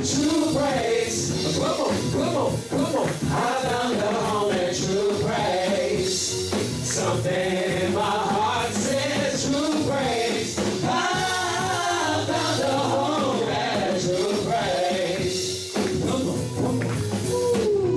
true praise. Come on, come on, come on. I found a home at true praise. Something in my heart says true praise. I found a home at true praise. Come on, come on.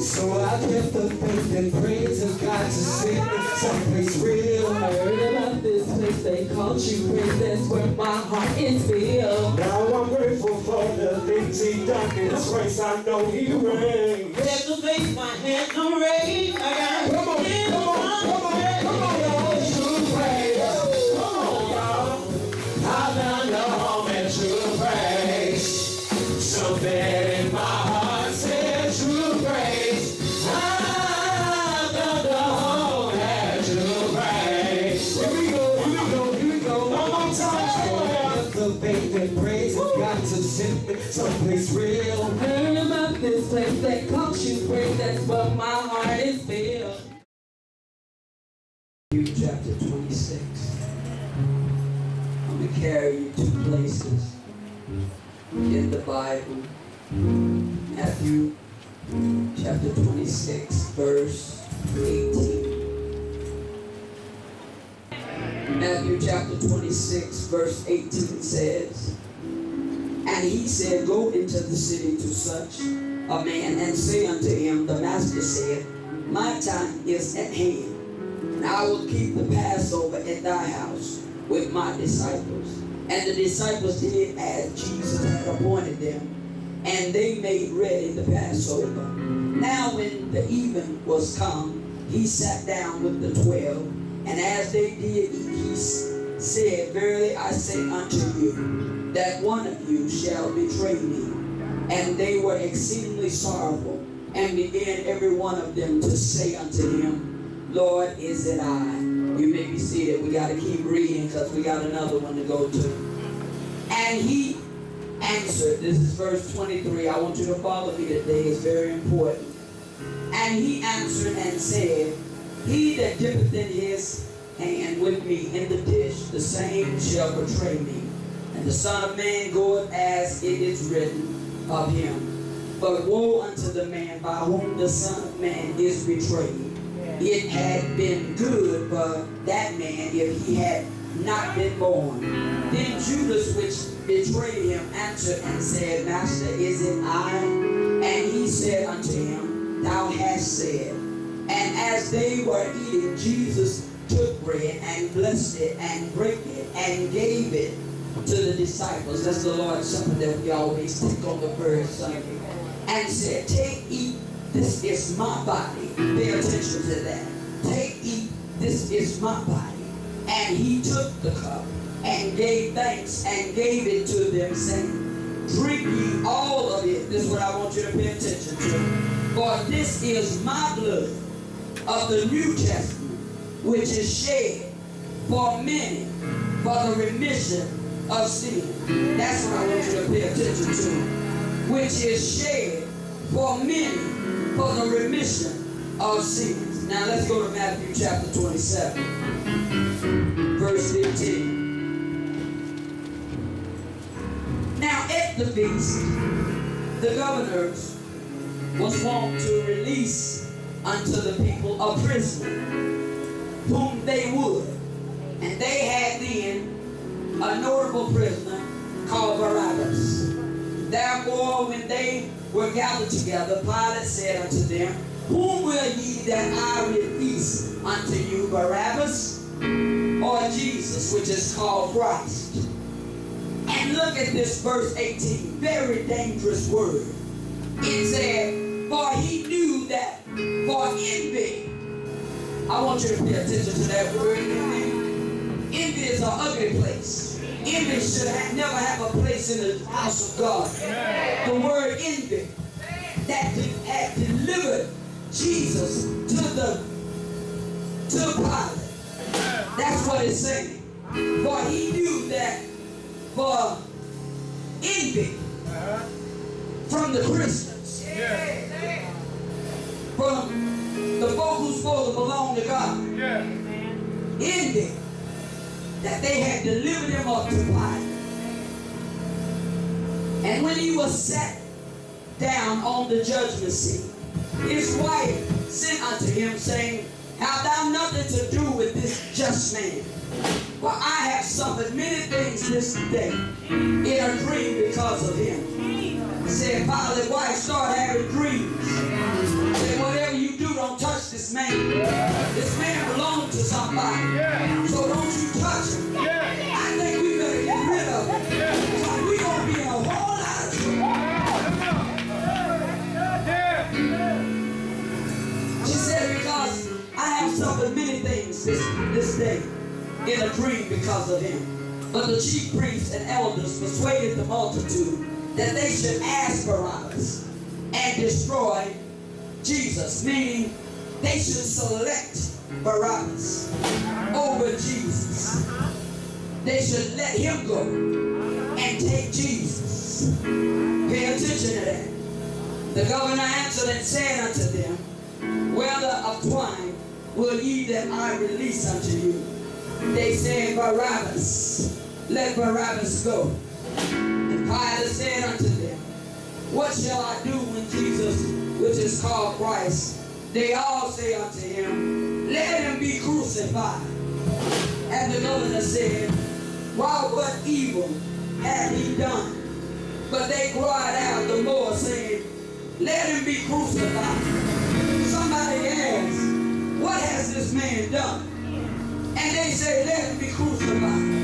So I kept the faith and praise of God to sing someplace real. I heard about this place they called you praise. That's where my heart is filled. Now I'm grateful for the things He done in this place. I know He reigns. Let the faith, my hands are raised. I got Come on, come on, come on, come on, y'all. True praise. Come on, y'all. I found a home at true praise. Something in my heart says true praise. I found a home at true praise. Here we go, here we go, here we go. One more time. The faith and praise has got to send me someplace real. Heard about this place that calls you praise. That's where my heart is filled. Chapter 26. I'm going to carry you two places in the Bible. Matthew chapter 26, verse 18. Matthew chapter 26, verse 18 says, and he said, go into the city to such a man and say unto him, the master said, my time is at hand, and I will keep the Passover at thy house with my disciples. And the disciples did as Jesus had appointed them, and they made ready the Passover. Now when the even was come, he sat down with the 12, and as they did eat, he said, verily I say unto you, that one of you shall betray me. And they were exceedingly sorrowful, and began every one of them to say unto him, Lord, is it I? You may be seated. We got to keep reading because we got another one to go to. And he answered, this is verse 23. I want you to follow me today. It's very important. And he answered and said, he that dippeth in his hand with me in the dish, the same shall betray me. And the Son of Man goeth as it is written of him. But woe unto the man by whom the Son of Man is betrayed. It had been good for that man if he had not been born. Then Judas, which betrayed him, answered and said, Master, is it I? And he said unto him, Thou hast said. And as they were eating, Jesus took bread and blessed it and brake it and gave it to the disciples. That's the Lord's Supper that we always take on the first Sunday. And said, take, eat, this is my body. Pay attention to that. Take, eat, this is my body. And he took the cup and gave thanks and gave it to them, saying, drink ye all of it. This is what I want you to pay attention to. For this is my blood of the New Testament, which is shed for many for the remission of sin. That's what I want you to pay attention to. Which is shed for many for the remission of sins. Now let's go to Matthew chapter 27, verse 15. Now at the feast, the governors was wont to release unto the people a prisoner, whom they would. And they had then a notable prisoner called Barabbas. Therefore, when they were gathered together, Pilate said unto them, whom will ye that I release unto you, Barabbas, or Jesus, which is called Christ? And look at this verse 18, very dangerous word. It said, for he knew that for envy, I want you to pay attention to that word, envy. Envy is an ugly place. Envy should never have a place in the house of God. The word envy that had delivered Jesus to Pilate. That's what it's saying. For he knew that for envy from the Christians, from the folk who's supposed to belong to God, envy that they had delivered him up to Pilate. And when he was set down on the judgment seat. His wife sent unto him, saying, Have thou nothing to do with this just man? For I have suffered many things this day in a dream because of him. Said, Pilate, wife, start having dreams. Said, whatever you do, don't touch this man. This man belongs to somebody. So don't you touch him. I think we better get rid of him. Because we're going to be in a whole lot of trouble. She said, because I have suffered many things this day in a dream because of him. But the chief priests and elders persuaded the multitude that they should ask Barabbas and destroy Jesus, meaning they should select Barabbas over Jesus. They should let him go and take Jesus. Pay attention to that. The governor answered and said unto them, Whether of twain will ye that I release unto you? They said, Barabbas. Let Barabbas go. And Pilate said unto them, What shall I do when Jesus, which is called Christ? They all say unto him, Let him be crucified. And the governor said, Why, what evil had he done? But they cried out the more, saying, Let him be crucified. Somebody asked, What has this man done? And they say, Let him be crucified.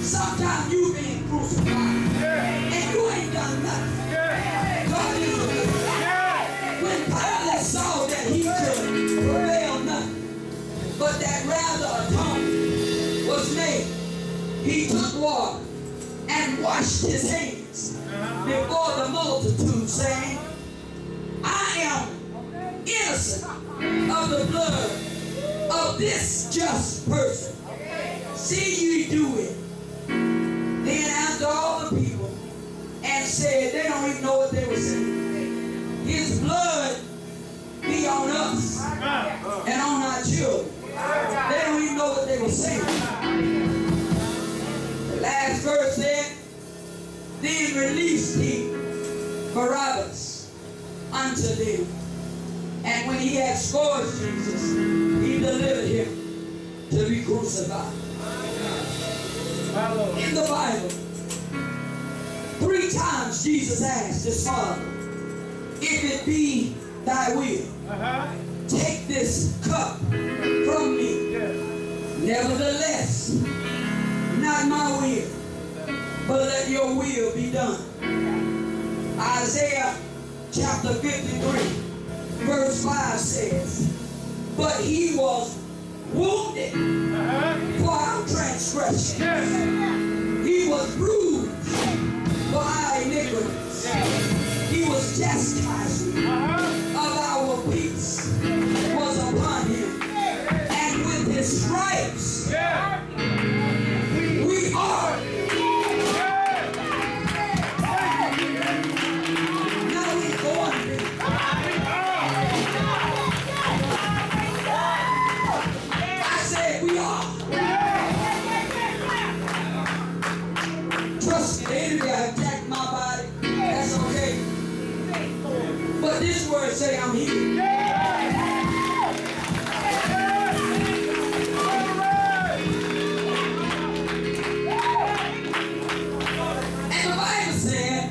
Sometimes you being crucified and you ain't done nothing. God is good. When Pilate saw that he could prevail nothing, but that rather atonement was made, he took water and washed his hands before the multitude, saying, I am innocent of the blood of this just person. See ye do it. Then answered all the people and said, they don't even know what they were saying. His blood be on us and on our children. They don't even know what they were saying. The last verse said, Then released he Barabbas unto them. And when he had scourged Jesus, he delivered him to be crucified. In the Bible, 3 times Jesus asked his Father, If it be thy will, take this cup from me. Nevertheless, not my will, but let your will be done. Isaiah chapter 53. Verse 5 says, But he was wounded for our transgression. He was bruised for our iniquities. He was chastisement of our peace was upon him. And with his stripes, we are. Now we're going to be. Trust me, the enemy attacked my body. That's okay. But this word say I'm healed. And the Bible said,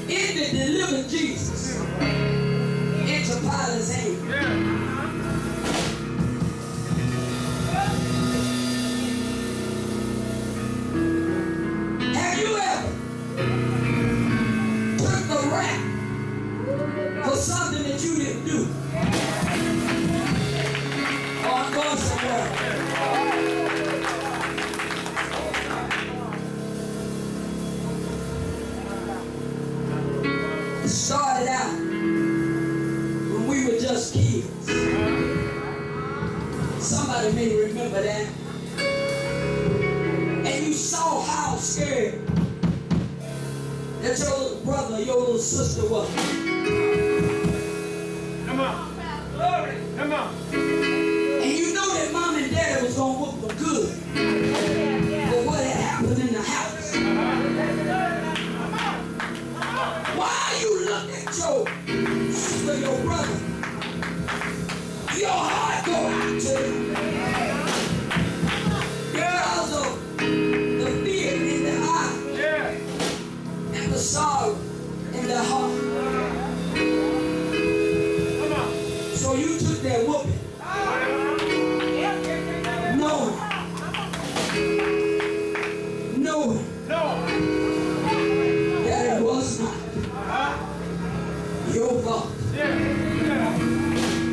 if it delivered Jesus into Pilate's hand, something that you didn't do. Oh, I'm going somewhere. It started out when we were just kids. Somebody may remember that. And you saw how scared that your little brother, your little sister was. Come on. Glory. Come on. And you know that mom and daddy was going to whoop them good for what had happened in the house. Why look at your sister, your brother, your heart go out to them. Because of the fear in their eye and the sorrow in their heart. So you took that whooping. No. That it was not your fault.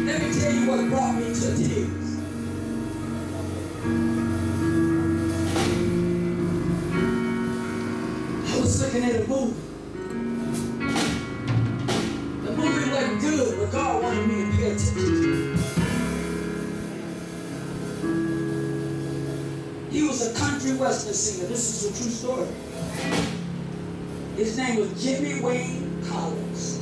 Let me tell you what brought me to tears. I was looking at a movie. The movie wasn't good, but God wanted me to pay attention to it. He was a country western singer. This is a true story. His name was Jimmy Wayne Collins.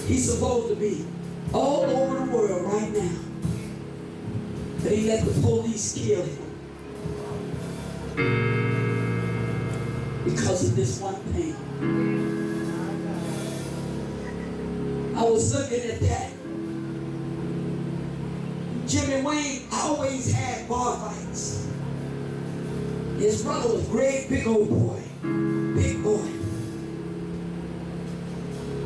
He's supposed to be all over the world right now. But he let the police kill him. Because of this one thing. I was looking at that. Jimmy Wayne always had bar fights. His brother was a great big old boy. Big boy.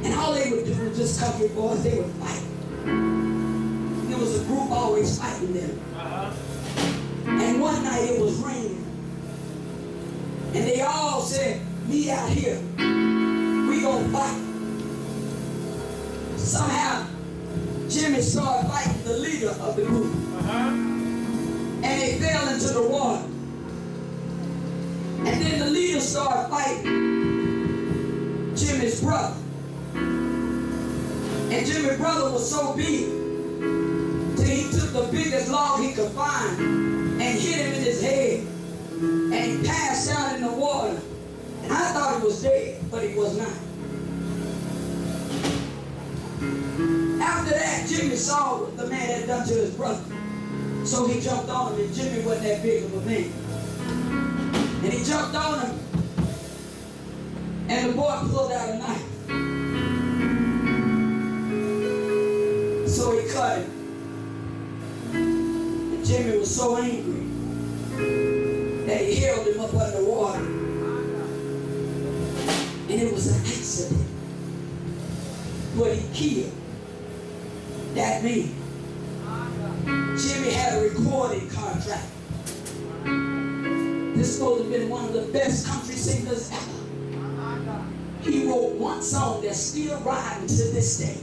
And all they would do was just country boys, they would fight. There was a group always fighting them. And one night it was raining. And they all said, meet out here. We gonna fight. Somehow, Jimmy started fighting the leader of the group. And they fell into the water. And then the leader started fighting Jimmy's brother. And Jimmy's brother was so big that he took the biggest log he could find and hit him in his head. And he passed out in the water. And I thought he was dead, but he was not. After that, Jimmy saw what the man had done to his brother. So he jumped on him, and Jimmy wasn't that big of a man. And he jumped on him, and the boy pulled out a knife. So he cut him. And Jimmy was so angry that he held him up under water. And it was an accident. But he killed that man. Jimmy had a recording contract. This supposed to have been one of the best country singers ever. He wrote one song that's still riding to this day.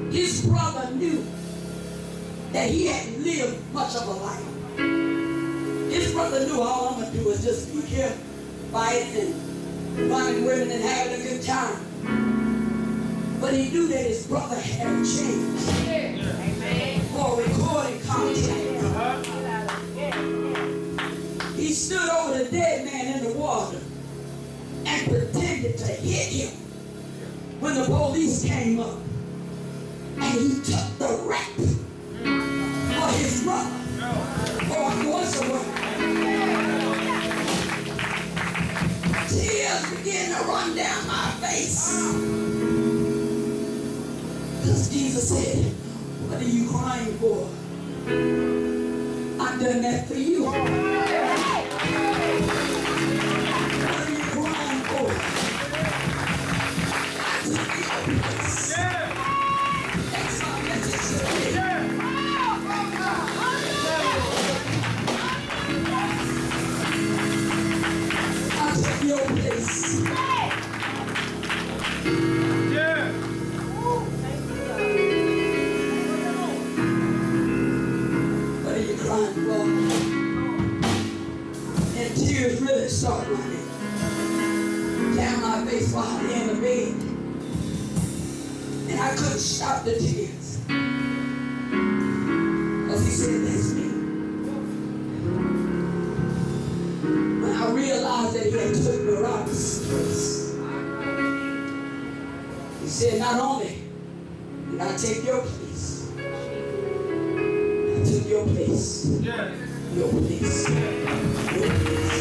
His brother knew that he hadn't lived much of a life. His brother knew all I'm going to do is just be here fighting and running women and having a good time. But he knew that his brother had a chance for a recording contract. He stood over the dead man in the water and pretended to hit him when the police came up. And he took the rap for his brother. Oh, I'm going somewhere. Tears began to run down my face. Because Jesus said, what are you crying for? I've done that for you. What are you crying for? I took your place. That's my message today. I took your place. And tears really started running down my face while in the bed. And I couldn't stop the tears. Because he said, that's me. When I realized that he had took Barabbas' place, he said, not only did I take your place, I took your place. Your place. Your place. Your place.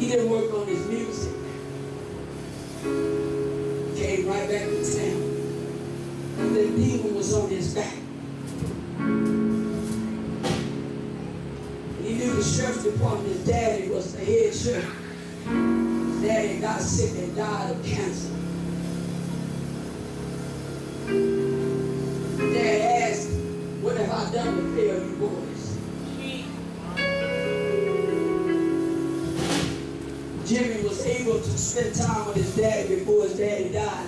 He didn't work on his music. Came right back to town. And the demon was on his back. He knew the sheriff's department, his daddy was the head sheriff. His daddy got sick and died of cancer. Dad asked, what have I done to fail you boys? Jimmy was able to spend time with his daddy before his daddy died.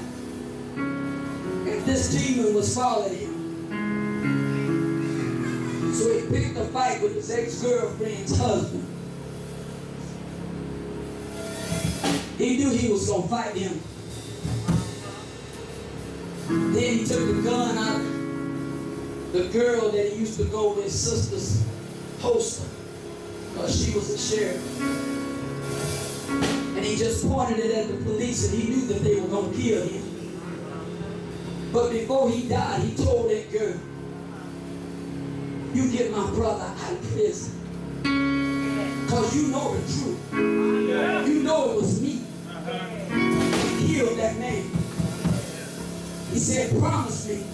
And this demon was following him. So he picked a fight with his ex-girlfriend's husband. He knew he was going to fight him. Then he took the gun out of the girl that he used to go with, his sister's holster, because she was a sheriff. And he just pointed it at the police, and he knew that they were going to kill him. But before he died, he told that girl, you get my brother out of prison. Because you know the truth. You know it was me who killed that man. He said, promise me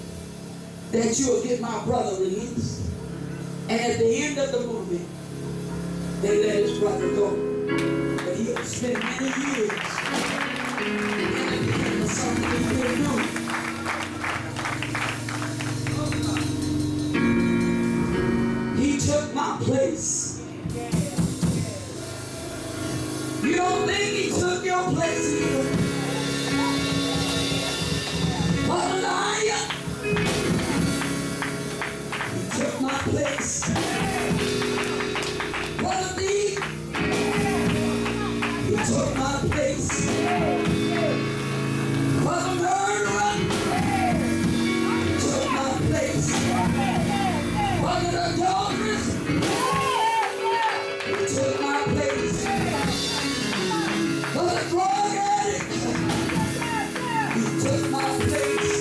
that you'll get my brother released. And at the end of the movie, they let his brother go. But he had spent many years in something he couldn't do. He took my place. You don't think he took your place either? What a liar! He took my place. What a thief! He took my place. What a murderer! He took my place. What an adulteress! He took my place. What a drug addict! He took my place.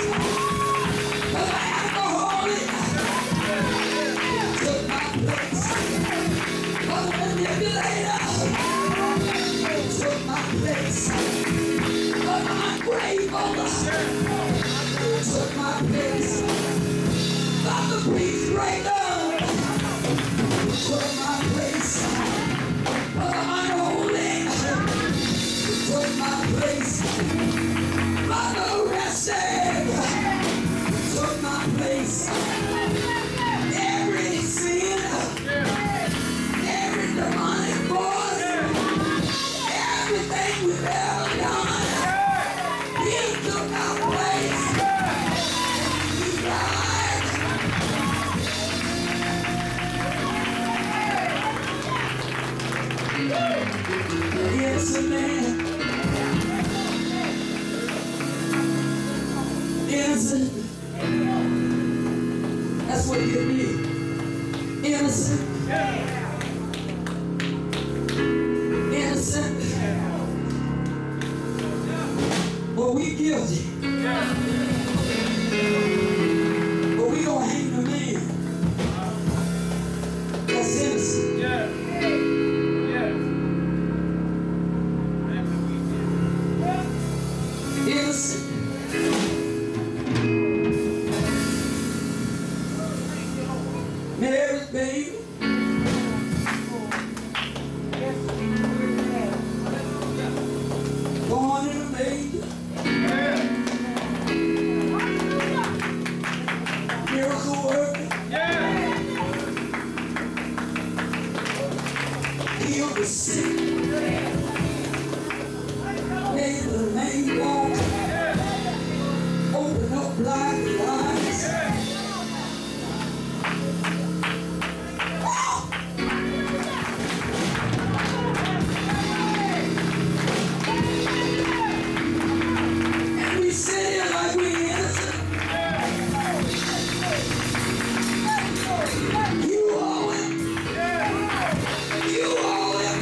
What an alcoholic! He took my place. What a manipulator! He took my place. What an ungrateful! He took my place. What the peace breaker! He took my place. What an unholy! He took my place. What the arrested! He took my place. Every sin, every demonic force, everything we've ever done, he took our place. He died. Innocent man. Innocent. That's what you mean. Innocent. Innocent. But we guilty. But we gonna hang the man. That's innocent. Innocent. Mary's baby. Born in a manger. Miracle worker. Healed the sick. Made the lame walk. Open up blind eyes. And we sit here like we innocent. You owe him. You owe him.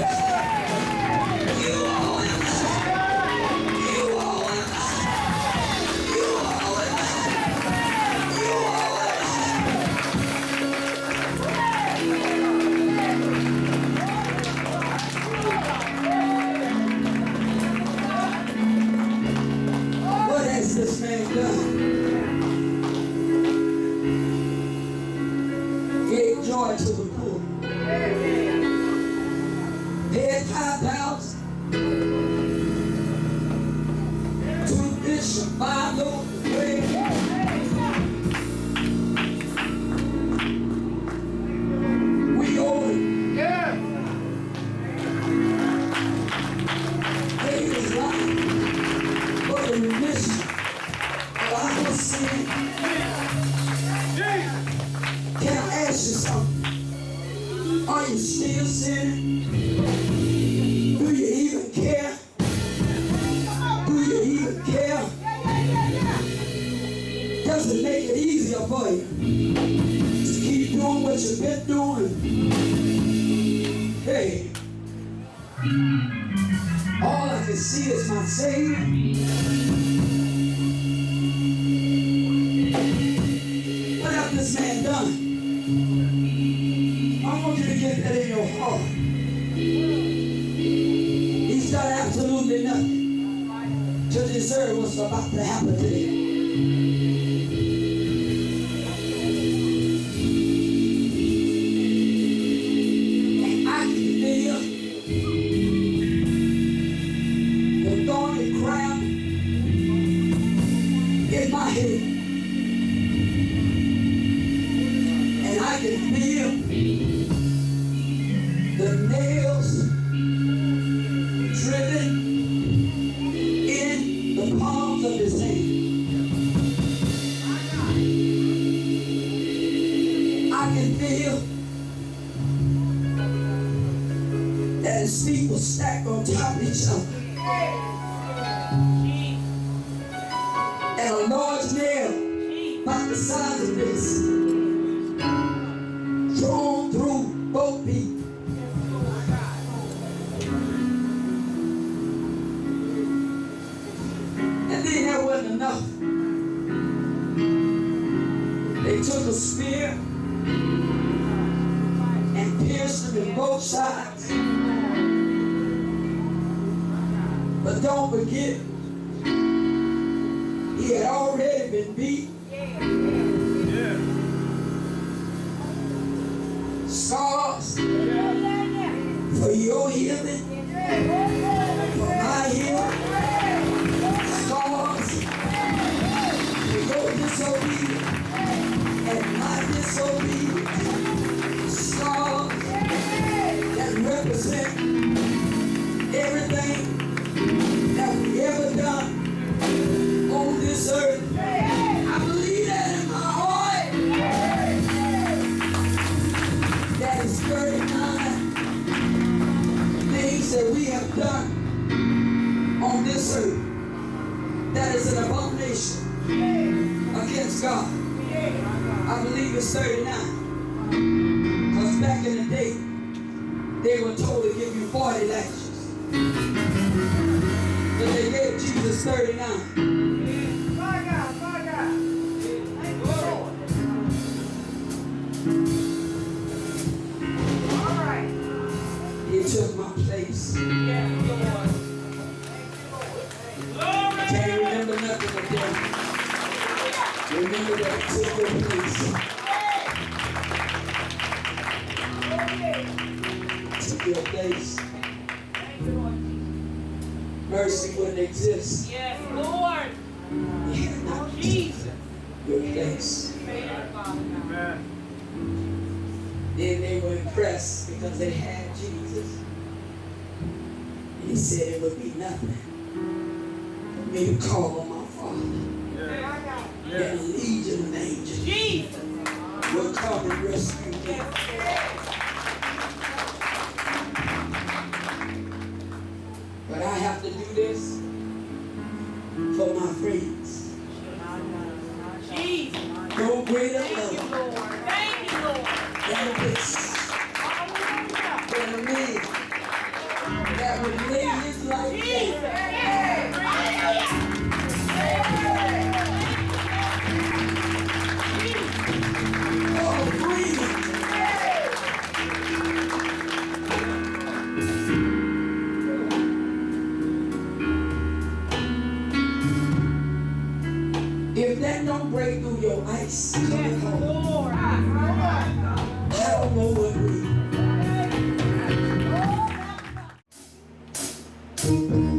paid 5,000. 2 fish and 5 loaves of bread. We owe him. Gave his life for the remission of our sin. Can I ask you something? Are you still sinning? Do you even care? Do you even care? Does it make it easier for you to keep doing what you've been doing? Hey, all I can see is my Savior. What have this man done? I want you to get that in your heart. He's done absolutely nothing to deserve what's about to happen to him. And I can feel the thorny crown in my head. And I can feel the nails driven in the palms of his hand. I can feel that his feet will stack on top of each other. And a large nail about the size of this drawn through both feet. And then that wasn't enough. They took a spear and pierced him in both sides. But don't forget, he had already been beat. Scars for your healing, for my healing. Scars for your disobedience and my disobedience. Scars that represent everything that we ever done on this earth. I believe that in my heart. That is 39 things that we have done on this earth that is an abomination against God. I believe it's 39. Because back in the day, they were told to give you 40 lashes. But they gave Jesus 39. My God, my God. Thank you, Lord. All right. He took my place. Yes, Lord. Glory. Can't remember nothing of that. Remember that he took your place. Took your place. Thank you, Lord. Mercy wouldn't exist. Yes, Lord. He had not Jesus. your place. Amen, Father God. Then they were impressed because they had Jesus. And he said it would be nothing for me to call on my Father. My God. And a legion of angels Jesus. will come and rescue me. But I have to do this for my friends. Jesus. No greater Thank you, love Lord. Thank you, Lord. than this. Hallelujah. Than a man that would lay his life Jesus. down. For freedom. If that don't break through your ice, coming home, Lord. I don't know what will. Thank you.